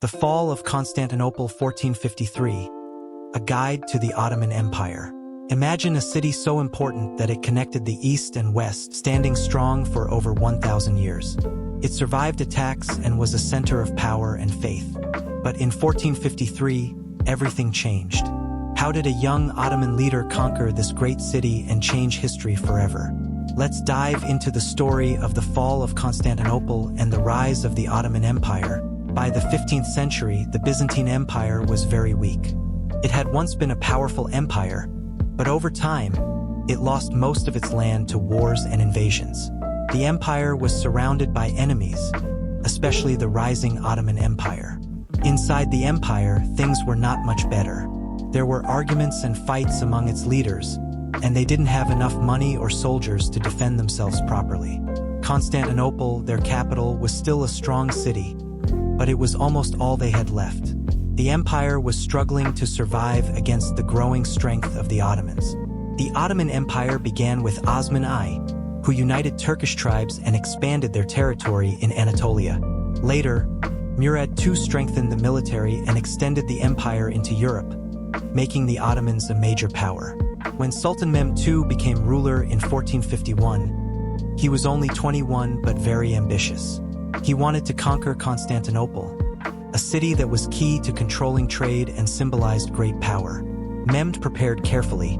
The Fall of Constantinople 1453, a guide to the Ottoman Empire. Imagine a city so important that it connected the East and West, standing strong for over 1,000 years. It survived attacks and was a center of power and faith. But in 1453, everything changed. How did a young Ottoman leader conquer this great city and change history forever? Let's dive into the story of the fall of Constantinople and the rise of the Ottoman Empire. By the 15th century, the Byzantine Empire was very weak. It had once been a powerful empire, but over time, it lost most of its land to wars and invasions. The empire was surrounded by enemies, especially the rising Ottoman Empire. Inside the empire, things were not much better. There were arguments and fights among its leaders, and they didn't have enough money or soldiers to defend themselves properly. Constantinople, their capital, was still a strong city, but it was almost all they had left. The empire was struggling to survive against the growing strength of the Ottomans. The Ottoman Empire began with Osman I, who united Turkish tribes and expanded their territory in Anatolia. Later, Murad II strengthened the military and extended the empire into Europe, making the Ottomans a major power. When Sultan Mehmed II became ruler in 1451, he was only 21 but very ambitious. He wanted to conquer Constantinople, a city that was key to controlling trade and symbolized great power. Mehmed prepared carefully,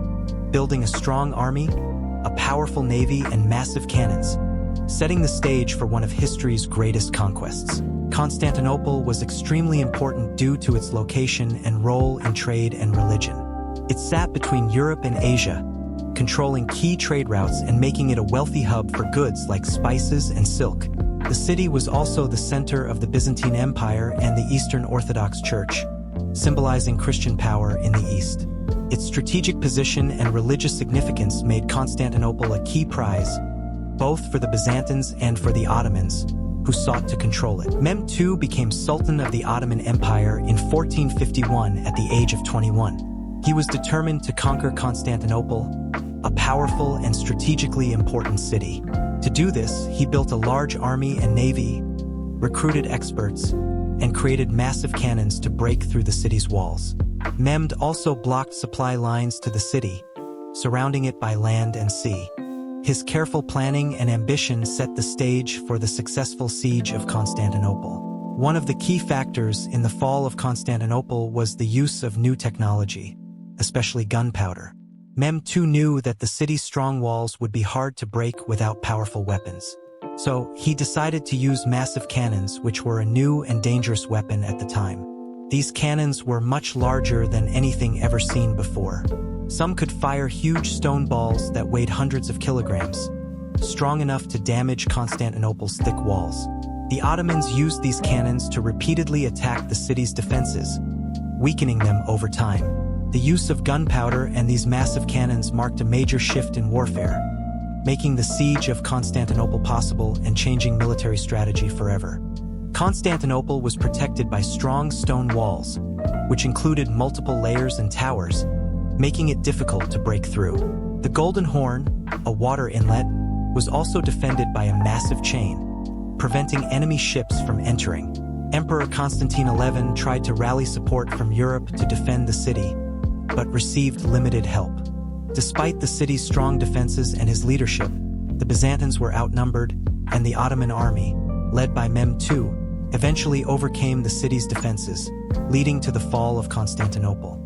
building a strong army, a powerful navy, and massive cannons, setting the stage for one of history's greatest conquests. Constantinople was extremely important due to its location and role in trade and religion. It sat between Europe and Asia, controlling key trade routes and making it a wealthy hub for goods like spices and silk. The city was also the center of the Byzantine Empire and the Eastern Orthodox Church, symbolizing Christian power in the East. Its strategic position and religious significance made Constantinople a key prize, both for the Byzantines and for the Ottomans, who sought to control it. Mehmed II became Sultan of the Ottoman Empire in 1451 at the age of 21. He was determined to conquer Constantinople, a powerful and strategically important city. To do this, he built a large army and navy, recruited experts, and created massive cannons to break through the city's walls. Mehmed also blocked supply lines to the city, surrounding it by land and sea. His careful planning and ambition set the stage for the successful siege of Constantinople. One of the key factors in the fall of Constantinople was the use of new technology, especially gunpowder. Mehmed II knew that the city's strong walls would be hard to break without powerful weapons. So, he decided to use massive cannons, which were a new and dangerous weapon at the time. These cannons were much larger than anything ever seen before. Some could fire huge stone balls that weighed hundreds of kilograms, strong enough to damage Constantinople's thick walls. The Ottomans used these cannons to repeatedly attack the city's defenses, weakening them over time. The use of gunpowder and these massive cannons marked a major shift in warfare, making the siege of Constantinople possible and changing military strategy forever. Constantinople was protected by strong stone walls, which included multiple layers and towers, making it difficult to break through. The Golden Horn, a water inlet, was also defended by a massive chain, preventing enemy ships from entering. Emperor Constantine XI tried to rally support from Europe to defend the city, but received limited help. Despite the city's strong defenses and his leadership, the Byzantines were outnumbered, and the Ottoman army, led by Mehmed II, eventually overcame the city's defenses, leading to the fall of Constantinople.